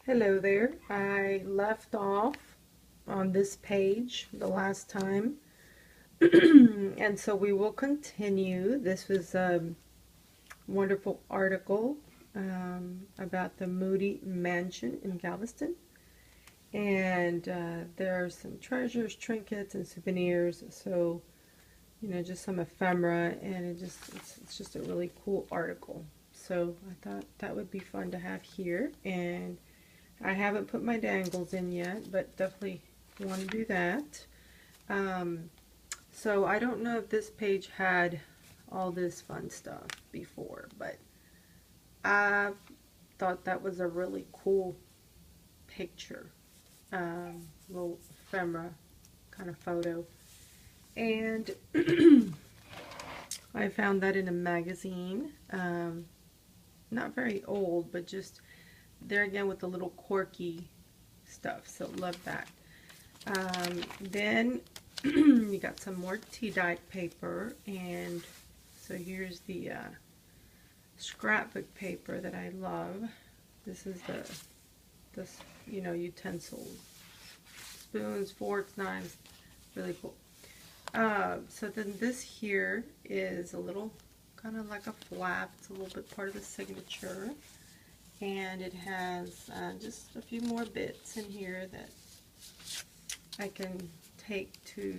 Hello there. I left off on this page the last time, and so we will continue. This was a wonderful article about the Moody Mansion in Galveston, and there are some treasures, trinkets, and souvenirs. So, just some ephemera, and it's just a really cool article. So I thought that would be fun to have here, and I haven't put my dangles in yet, but definitely want to do that. So I don't know if this page had all this fun stuff before, but I thought that was a really cool picture, little ephemera kind of photo. And I found that in a magazine, not very old, but just there again with the little quirky stuff, so love that. Then you got some more tea dyed paper, and so here's the scrapbook paper that I love. This is this utensils, spoons, forks, knives, really cool. So then this here is a little kind of like a flap. It's a little bit part of the signature. And it has just a few more bits in here that I can take to,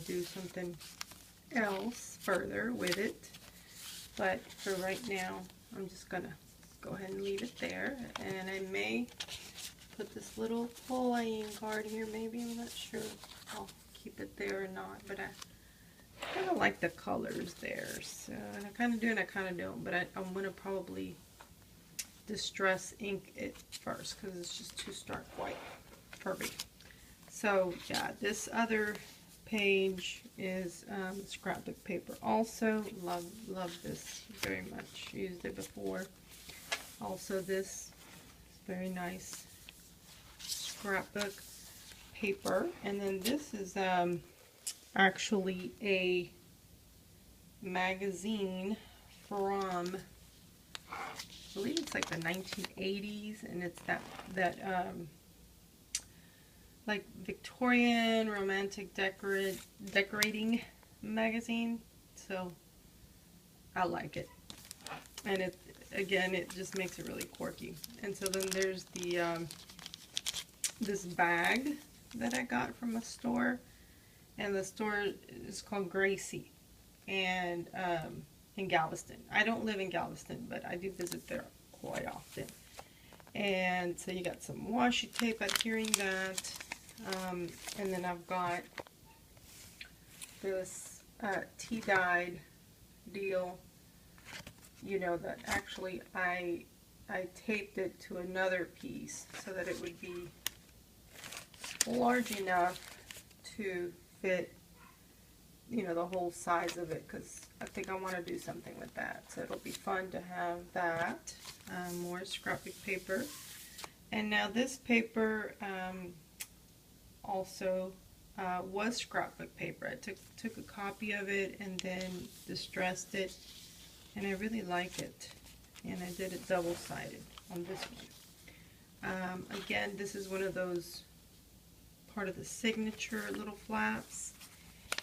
do something else further with it. But for right now, I'm just going to go ahead and leave it there. And I may put this little playing card here, maybe. I'm not sure if I'll keep it there or not. But I kind of like the colors there. So, and I kind of do and I kind of don't. But I'm going to probably distress ink it first because it's just too stark white for me. So yeah, this other page is scrapbook paper. Also love this very much. Used it before. Also this very nice scrapbook paper. And then this is actually a magazine from, I believe it's like the 1980s, and it's that like Victorian romantic decorating magazine. So I like it, and it just makes it really quirky. And so then there's the this bag that I got from a store, and the store is called Gracie, and in Galveston. I don't live in Galveston, but I do visit there quite often. And so you got some washi tape adhering that. And then I've got this tea dyed deal, that actually I taped it to another piece so that it would be large enough to fit the whole size of it, because I think I want to do something with that. So it'll be fun to have that. More scrapbook paper. And now this paper also was scrapbook paper. I took a copy of it and then distressed it, and I really like it. And I did it double-sided on this one. Again, this is one of those part of the signature little flaps.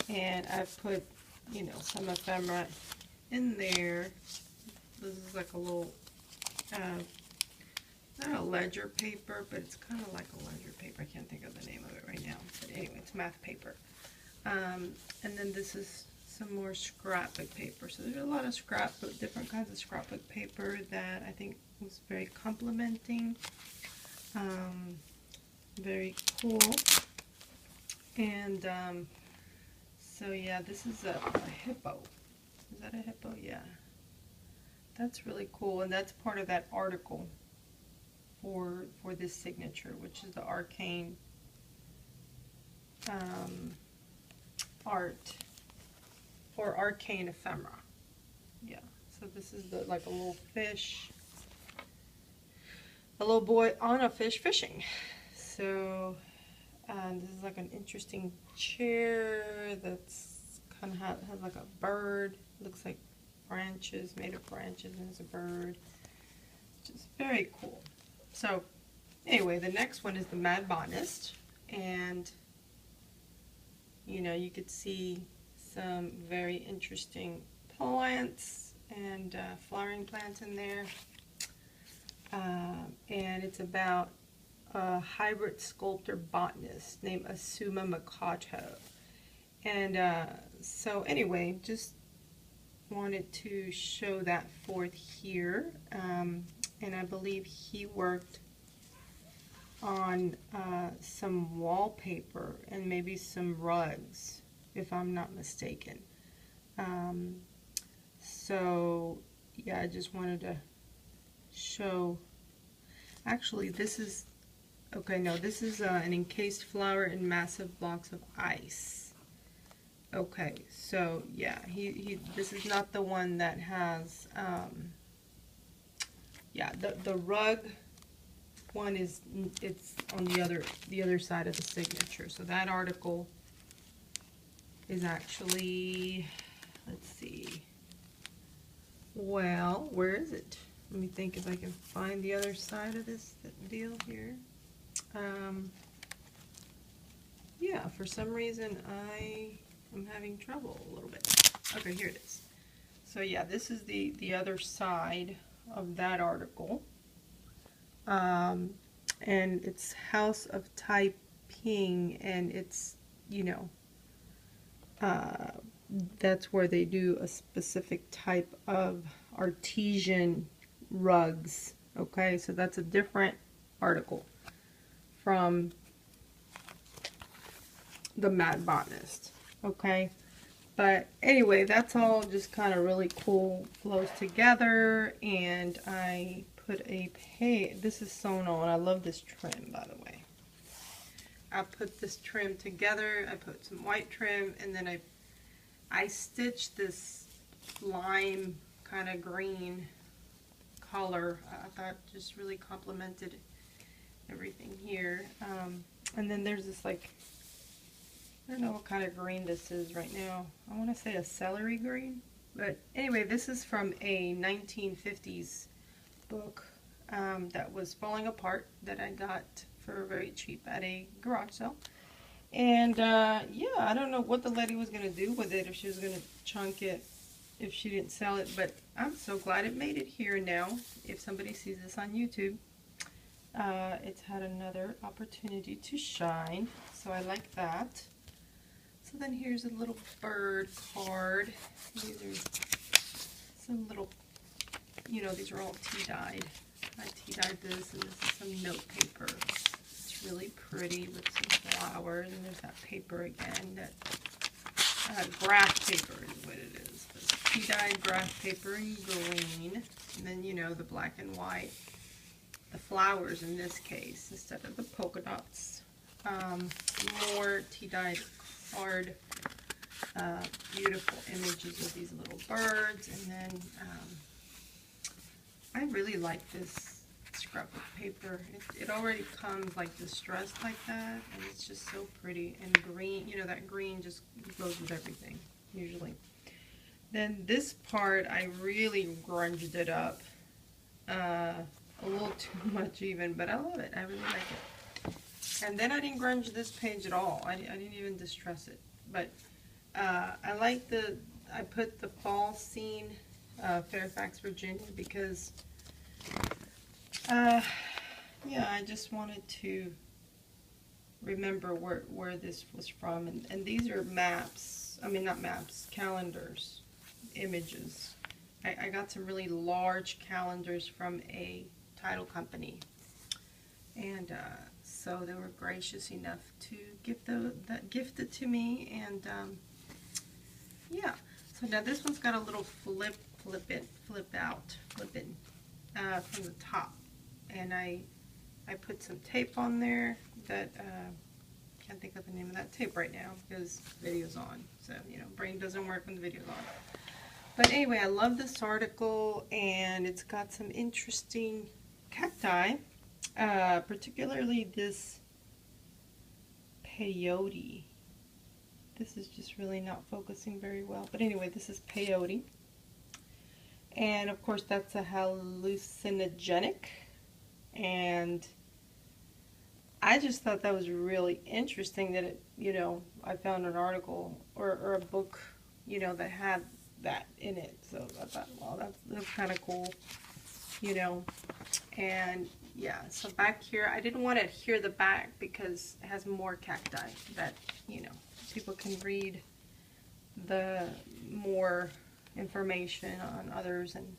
And I've put, some ephemera in there. This is like a little, not a ledger paper, but it's kind of like a ledger paper. I can't think of the name of it right now. But anyway, it's math paper. And then this is some more scrapbook paper. So there's a lot of different kinds of scrapbook paper that I think was very complimenting. Very cool. And so yeah, this is a hippo. Is that a hippo? Yeah. That's really cool, and that's part of that article for this signature, which is the arcane art or arcane ephemera. Yeah. So this is like a little fish, a little boy on a fish fishing. So. This is like an interesting chair that's kind of has like a bird. Looks like branches, made of branches, and there's a bird. Just very cool. So Anyway, the next one is the Mad Botanist, and you know, you could see some very interesting plants and flowering plants in there. And it's about a hybrid sculptor botanist named Asuma Makato. And so anyway, just wanted to show that forth here. And I believe he worked on some wallpaper and maybe some rugs, if I'm not mistaken. So yeah, I just wanted to show. Actually, this is okay. No, this is an encased flower in massive blocks of ice. Okay, so yeah, this is not the one that has. Yeah, the rug one is, it's on the other side of the signature. So that article is actually, let's see. Well, where is it? Let me think if I can find the other side of this deal here. Yeah, for some reason I am having trouble a little bit. Okay, here it is. So yeah, this is the other side of that article. And it's House of Taiping, and it's, you know, that's where they do a specific type of artesian rugs. Okay, so that's a different article from the Mad Botanist. Okay, but anyway, that's all just kind of really cool, flows together. And I put a page, this is sewn on. I love this trim, by the way. I put this trim together. I put some white trim, and then I stitched this lime kind of green color. I thought just really complemented everything here. And then there's this, like, I don't know what kind of green this is right now. I want to say a celery green. But anyway, this is from a 1950s book that was falling apart that I got for very cheap at a garage sale. And yeah, I don't know what the lady was going to do with it, if she was going to chunk it, if she didn't sell it, but I'm so glad it made it here now. If somebody sees this on YouTube, it's had another opportunity to shine, so I like that. So then here's a little bird card. These are some little, you know, these are all tea-dyed. I tea-dyed this, and this is some note paper. It's really pretty with some flowers, and there's that paper again, that graph paper is what it is. Tea-dyed graph paper in green, and then, you know, the black and white, the flowers in this case, instead of the polka dots. More tea-dyed card, beautiful images of these little birds, and then I really like this scrapbook paper. It already comes like distressed like that, and it's just so pretty, and green, you know, that green just goes with everything usually. Then this part, I really grunged it up a little too much even, but I love it. I really like it. And then I didn't grunge this page at all. I didn't even distress it. But I like I put the fall scene, Fairfax, Virginia, because, yeah, I just wanted to remember where this was from. And these are maps. I mean, not maps, calendars, images. I got some really large calendars from a title company. And so they were gracious enough to gift it to me, and yeah. So now this one's got a little flip out from the top, and I put some tape on there that can't think of the name of that tape right now because the video's on. So, you know, brain doesn't work when the video's on. But anyway, I love this article, and it's got some interesting cacti. Particularly this peyote. This is just really not focusing very well. But anyway, this is peyote. And of course, that's a hallucinogenic. And I just thought that was really interesting that it, you know, I found an article or a book, you know, that had that in it. So I thought, well, that's kind of cool, you know. And yeah, so back here, I didn't want to adhere the back because it has more cacti that, you know, people can read the more information on others. And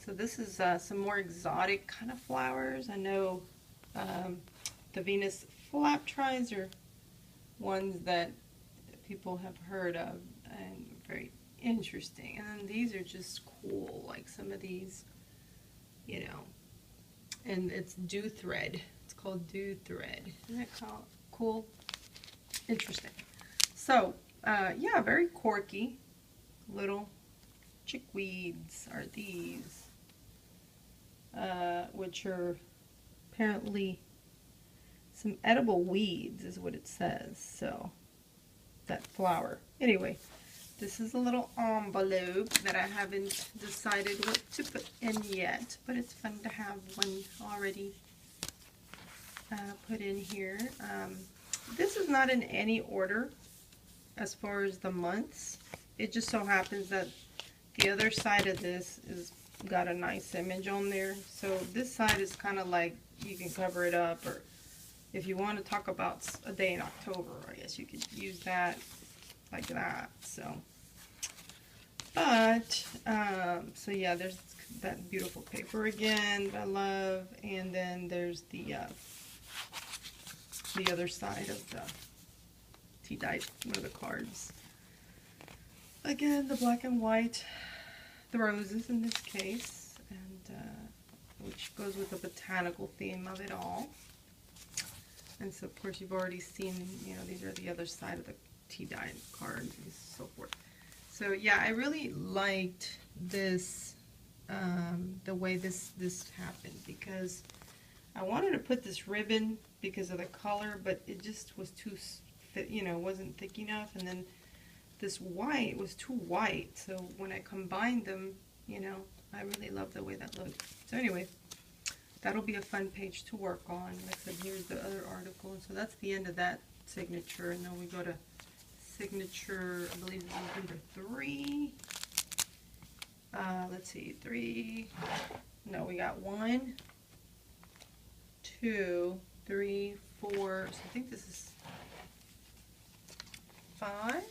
so this is some more exotic kind of flowers. I know the Venus flaptries are ones that people have heard of and very interesting. And then these are just cool, like some of these, you know, and it's dew thread. It's called dew thread. Isn't that cool? Interesting. So, yeah, very quirky. Little chickweeds are these, which are apparently some edible weeds is what it says. So, that flower. Anyway, this is a little envelope that I haven't decided what to put in yet, but it's fun to have one already put in here. This is not in any order as far as the months. It just so happens that the other side of this is got a nice image on there. So this side is kind of like you can cover it up, or if you want to talk about a day in October, I guess you could use that like that. So, but so yeah, there's that beautiful paper again that I love, and then there's the other side of the tea dyed, one of the cards. Again, the black and white, the roses in this case, and which goes with the botanical theme of it all. And so, of course, you've already seen, you know, these are the other side of the tea dyed cards and so forth. So, yeah, I really liked this, the way this happened, because I wanted to put this ribbon because of the color, but it just was too, you know, wasn't thick enough. And then this white was too white. So when I combined them, you know, I really love the way that looked. So anyway, that'll be a fun page to work on. Like I said, here's the other article. And so that's the end of that signature. And then we go to signature, I believe this is number 3. Let's see, 3. No, we got 1, 2, 3, 4. So I think this is 5.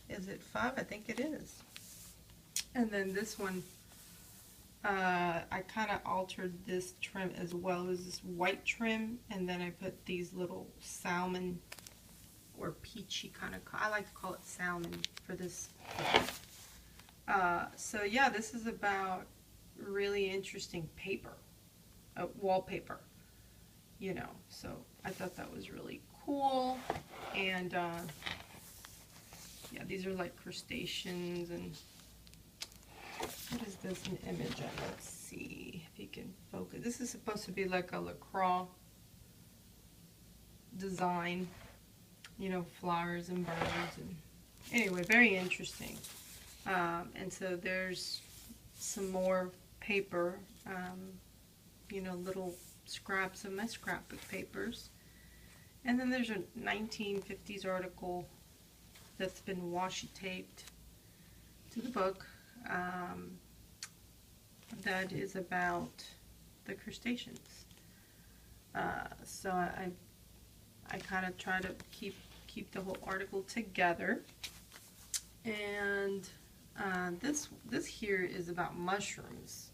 Is it 5? I think it is. And then this one, I kind of altered this trim as well. It was this white trim, and then I put these little salmon or peachy kind of, I like to call it salmon for this. So yeah, this is about really interesting paper, wallpaper, you know. So I thought that was really cool. And yeah, these are like crustaceans. And what is this an image of? Let's see if you can focus. This is supposed to be like a LaCroix design, you know, flowers and birds. And anyway, very interesting. And so there's some more paper, you know, little scraps of my scrapbook papers. And then there's a 1950s article that's been washi taped to the book that is about the crustaceans. So I kind of try to keep the whole article together. And this here is about mushrooms,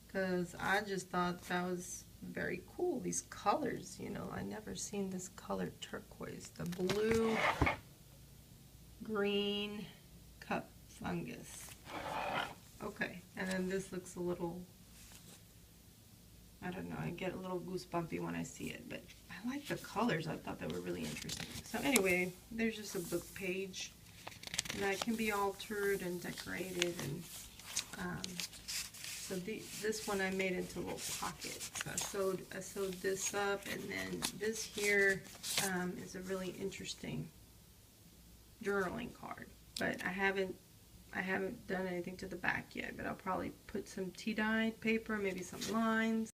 because I just thought that was very cool. These colors, you know, I never seen this color turquoise, the blue, green cup fungus. Okay, and then this looks a little, I don't know, I get a little goosebumpy when I see it, but I like the colors. I thought they were really interesting. So anyway, there's just a book page that can be altered and decorated. And so this one I made into a little pocket. So I sewed this up, and then this here is a really interesting journaling card. But I haven't done anything to the back yet, but I'll probably put some tea dyed paper, maybe some lines.